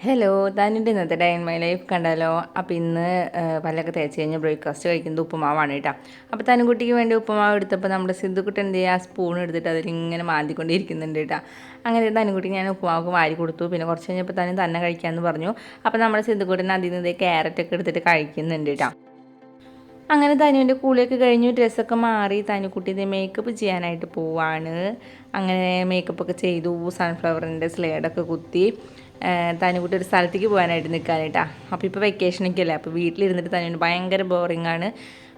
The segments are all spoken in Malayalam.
ഹലോ താനിൻ്റെ ഇന്നത്തെ ഡേ ഇൻ മൈ ലൈഫ് കണ്ടാലോ. അപ്പോൾ ഇന്ന് പല്ലൊക്കെ തേച്ച് കഴിഞ്ഞ് ബ്രേക്ക്ഫാസ്റ്റ് കഴിക്കുന്നത് ഉപ്പുമാവാണ് കേട്ടോ. അപ്പോൾ തനുകുട്ടിക്ക് വേണ്ടി ഉപ്പുമാവ് എടുത്തപ്പോൾ നമ്മുടെ സിദ്ധുക്കുട്ടി എന്ത് ചെയ്യുക, ആ സ്പൂൺ എടുത്തിട്ട് അതിലിങ്ങനെ മാന്തിക്കൊണ്ടിരിക്കുന്നുണ്ട് കേട്ടോ. അങ്ങനെ തനുകുട്ടി ഞാൻ ഉപ്പുമാവ് വാരി കൊടുത്തു. പിന്നെ കുറച്ച് കഴിഞ്ഞപ്പോൾ തന്നെ കഴിക്കാമെന്ന് പറഞ്ഞു. അപ്പോൾ നമ്മുടെ സിദ്ധുക്കുട്ടൻ അതിൽ നിന്ന് ക്യാരറ്റൊക്കെ എടുത്തിട്ട് കഴിക്കുന്നുണ്ട് കേട്ടോ. അങ്ങനെ തനുവിൻ്റെ കൂളിയൊക്കെ കഴിഞ്ഞു, ഡ്രസ്സൊക്കെ മാറി തനുക്കുട്ടി മേക്കപ്പ് ചെയ്യാനായിട്ട് പോവാണ്. അങ്ങനെ മേക്കപ്പൊക്കെ ചെയ്തു, സൺഫ്ലവറിൻ്റെ സ്ലേഡൊക്കെ കുത്തി തനുകുട്ടി ഒരു സ്ഥലത്തേക്ക് പോകാനായിട്ട് നിൽക്കാനായിട്ടാ. അപ്പോൾ ഇപ്പോൾ വെക്കേഷനൊക്കെ അല്ലേ, അപ്പോൾ വീട്ടിലിരുന്നിട്ട് തനുവിന് ഭയങ്കര ബോറിങ്ങാണ്.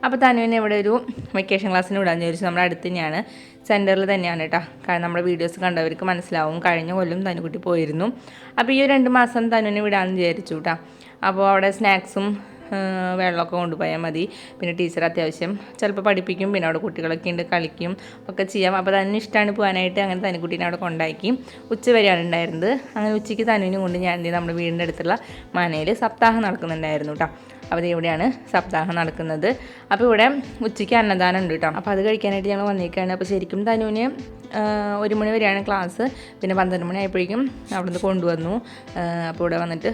അപ്പോൾ തനുവിനെ ഇവിടെ ഒരു വെക്കേഷൻ ക്ലാസ്സിന് വിടാമെന്ന് ചോദിച്ചു. നമ്മുടെ അടുത്ത് തന്നെയാണ്, സെൻറ്ററിൽ തന്നെയാണ് കേട്ടോ. കാരണം നമ്മുടെ വീഡിയോസ് കണ്ടവർക്ക് മനസ്സിലാവും, കഴിഞ്ഞ കൊല്ലം തനുകുട്ടി പോയിരുന്നു. അപ്പോൾ ഈ 2 മാസം തനുവിനെ വിടാമെന്ന് വിചാരിച്ചു കേട്ടോ. അപ്പോൾ അവിടെ സ്നാക്സും വെള്ളമൊക്കെ കൊണ്ടുപോയാൽ മതി. പിന്നെ ടീച്ചർ അത്യാവശ്യം ചിലപ്പോൾ പഠിപ്പിക്കും, പിന്നെ അവിടെ കുട്ടികളൊക്കെ ഉണ്ട്, കളിക്കും ഒക്കെ ചെയ്യാം. അപ്പോൾ തന്നെ ഇഷ്ടമാണ് പോകാനായിട്ട്. അങ്ങനെ തനുകുട്ടീനെ അവിടെ കൊണ്ടാക്കി. ഉച്ച വരെയാണ് ഉണ്ടായിരുന്നത്. അങ്ങനെ ഉച്ചയ്ക്ക് തനുവിനും കൊണ്ട് ഞാൻ നമ്മുടെ വീടിൻ്റെ അടുത്തുള്ള മനയിൽ സപ്താഹം നടക്കുന്നുണ്ടായിരുന്നു കേട്ടോ. അപ്പോൾ ഇവിടെയാണ് സപ്താഹം നടക്കുന്നത്. അപ്പോൾ ഇവിടെ ഉച്ചയ്ക്ക് അന്നദാനം ഉണ്ട് കേട്ടോ. അപ്പോൾ അത് കഴിക്കാനായിട്ട് ഞങ്ങൾ വന്നേക്കാണ്. അപ്പോൾ ശരിക്കും തനുവിന് 1 മണി വരെയാണ് ക്ലാസ്. പിന്നെ 12 മണി ആയപ്പോഴേക്കും അവിടുന്ന് കൊണ്ടുവന്നു. അപ്പോൾ ഇവിടെ വന്നിട്ട്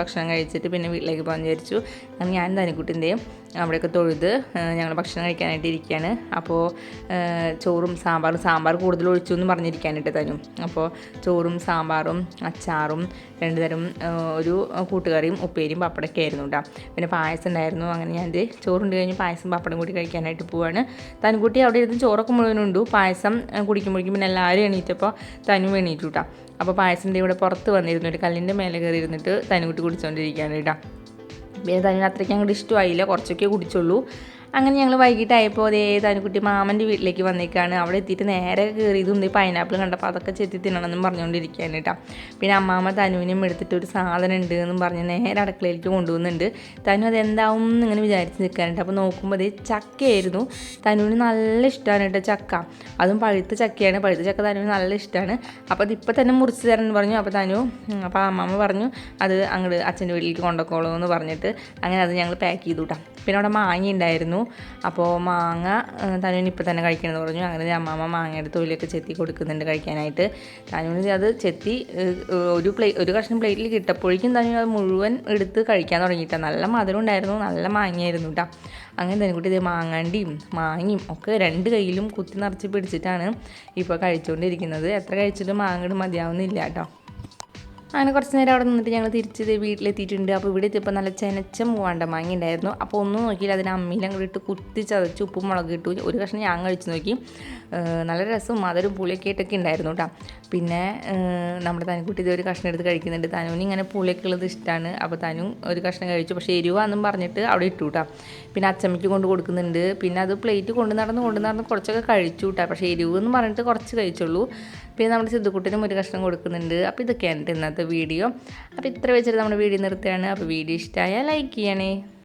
ഭക്ഷണം കഴിച്ചിട്ട് പിന്നെ വീട്ടിലേക്ക് പോകാൻ വിചാരിച്ചു. അങ്ങനെ ഞാൻ തനുക്കുട്ടിൻ്റെയും അവിടെയൊക്കെ തൊഴുത് ഞങ്ങൾ ഭക്ഷണം കഴിക്കാനായിട്ട് ഇരിക്കുകയാണ്. അപ്പോൾ ചോറും സാമ്പാർ കൂടുതൽ ഒഴിച്ചു എന്ന് പറഞ്ഞിരിക്കാനായിട്ട് തരും. അപ്പോൾ ചോറും സാമ്പാറും അച്ചാറും 2 തരം ഒരു കൂട്ടുകറിയും ഉപ്പേരിയും പപ്പടമൊക്കെ ആയിരുന്നു കേട്ടോ. പിന്നെ പായസം ഉണ്ടായിരുന്നു. അങ്ങനെ ഞാൻ ചോറുണ്ട് കഴിഞ്ഞ് പായസം പപ്പടം കൂടി കഴിക്കാനായിട്ട് പോവാണ്. തനുകുട്ടി അവിടെ ഇരുന്ന് ചോറൊക്കെ മുഴുവനുണ്ടു. പായസം കുടിക്കുമ്പോഴേക്കും പിന്നെ എല്ലാവരും എണീറ്റപ്പോൾ തനു എണീറ്റു കേട്ടോ. അപ്പോൾ പായസത്തിൻ്റെ ഇവിടെ പുറത്ത് വന്നിരുന്നു, ഒരു കല്ലിൻ്റെ മേലെ കയറി ഇരുന്നിട്ട് തനുകുട്ടി കുടിച്ചുകൊണ്ടിരിക്കുകയാണ് കേട്ടോ. പിന്നെ തനുവിന് അത്രയ്ക്ക് അങ്ങോട്ട് ഇഷ്ടമായില്ല, കുറച്ചൊക്കെ കുടിച്ചുള്ളൂ. അങ്ങനെ ഞങ്ങൾ വൈകിട്ടായപ്പോൾ തനുക്കുട്ടി മാമൻ്റെ വീട്ടിലേക്ക് വന്നേക്കാണ്. അവിടെ എത്തിയിട്ട് നേരെ കയറിയതും പൈനാപ്പിൾ കണ്ടപ്പോൾ അതൊക്കെ ചെത്തി തിന്നണമെന്നും പറഞ്ഞുകൊണ്ടിരിക്കുകയാണ് കേട്ടോ. പിന്നെ അമ്മാമ്മ തനുവിനും എടുത്തിട്ട് ഒരു സാധനം ഉണ്ട് എന്നും പറഞ്ഞ് നേരെ അടുക്കളയിലേക്ക് കൊണ്ടുപോകുന്നുണ്ട്. തനു അതെന്താവും എന്നിങ്ങനെ വിചാരിച്ച് നിൽക്കാനുണ്ട്. അപ്പോൾ നോക്കുമ്പോൾ ചക്കയായിരുന്നു. തനുവിന് നല്ല ഇഷ്ടമാണ് കേട്ടോ ചക്ക, അതും പഴുത്ത ചക്കയാണ്. പഴുത്ത ചക്ക തനുവിന് നല്ല ഇഷ്ടമാണ്. അപ്പോൾ അതിപ്പോൾ തന്നെ മുറിച്ച് തരാമെന്ന് പറഞ്ഞു. അപ്പോൾ അമ്മാമ്മ പറഞ്ഞു അത് അങ്ങോട്ട് അച്ഛൻ്റെ വീട്ടിലേക്ക് കൊണ്ടുപോക്കോളൂ എന്ന് പറഞ്ഞിട്ട് അങ്ങനെ അത് ഞങ്ങൾ പാക്ക് ചെയ്തു കേട്ടോ. പിന്നെ അവിടെ മാങ്ങ ഉണ്ടായിരുന്നു. അപ്പോൾ മാങ്ങ തനുവിന് ഇപ്പം തന്നെ കഴിക്കണമെന്ന് പറഞ്ഞു. അങ്ങനെ അമ്മാമ്മ മാങ്ങയുടെ തൊലിയൊക്കെ ചെത്തി കൊടുക്കുന്നുണ്ട് കഴിക്കാനായിട്ട്. തനുവിന് അത് ചെത്തി ഒരു കഷ്ണം പ്ലേറ്റിൽ കിട്ടപ്പോഴേക്കും തനു അത് മുഴുവൻ എടുത്ത് കഴിക്കാൻ തുടങ്ങിയിട്ടാണ്. നല്ല മധുരം ഉണ്ടായിരുന്നു, നല്ല മാങ്ങയായിരുന്നു കേട്ടോ. അങ്ങനെ തനുകുട്ടി ഇത് മാങ്ങയും ഒക്കെ 2 കൈയിലും കുത്തി നിറച്ച് പിടിച്ചിട്ടാണ് ഇപ്പോൾ കഴിച്ചുകൊണ്ടിരിക്കുന്നത്. എത്ര കഴിച്ചിട്ടും മാങ്ങ മതിയാവുന്നില്ല കേട്ടോ. അങ്ങനെ കുറച്ച് നേരം അവിടെ നിന്നിട്ട് ഞങ്ങൾ തിരിച്ച് വീട്ടിലെത്തിയിട്ടുണ്ട്. അപ്പോൾ ഇവിടെ എത്തിയപ്പോൾ നല്ല ചെനച്ച മൂവാണ്ട മാങ്ങ ഉണ്ടായിരുന്നു. അപ്പോൾ ഒന്നും നോക്കിയില്ല, അതിന് അമ്മിയിൽ അങ്ങോട്ട് ഇട്ട് കുത്തി ചതച്ച് ഉപ്പും മുളക് ഇട്ടു. ഒരു കഷ്ണം ഞാൻ കഴിച്ച് നോക്കി, നല്ല രസവും അതൊരു പുളിയൊക്കെ ആയിട്ടൊക്കെ ഉണ്ടായിരുന്നു കേട്ടോ. പിന്നെ നമ്മുടെ തനുക്കുട്ടി ഇത് ഒരു കഷ്ണം എടുത്ത് കഴിക്കുന്നുണ്ട്. തനുവിന് ഇങ്ങനെ പുളിയൊക്കെ ഉള്ളത് ഇഷ്ടമാണ്. അപ്പോൾ തനു ഒരു കഷ്ണം കഴിച്ചു, പക്ഷേ എരിവാന്നും പറഞ്ഞിട്ട് അവിടെ ഇട്ടു കേട്ടോ. പിന്നെ അച്ചമ്മയ്ക്ക് കൊണ്ട് കൊടുക്കുന്നുണ്ട്. പിന്നെ അത് പ്ലേറ്റ് കൊണ്ട് നടന്ന് കുറച്ചൊക്കെ കഴിച്ചു കേട്ടോ. പക്ഷേ എരിവ് എന്ന് പറഞ്ഞിട്ട് കുറച്ച് കഴിച്ചുള്ളൂ. പിന്നെ നമ്മുടെ സിദ്ധുക്കുട്ടിനും ഒരു കഷ്ണം കൊടുക്കുന്നുണ്ട്. അപ്പോൾ ഇതൊക്കെയാണ് ഇന്നത്തെ വീഡിയോ. അപ്പോൾ ഇത്ര വെച്ചിട്ട് നമ്മുടെ വീഡിയോ നിർത്തുകയാണ്. അപ്പോൾ വീഡിയോ ഇഷ്ടമായാൽ ലൈക്ക് ചെയ്യണേ.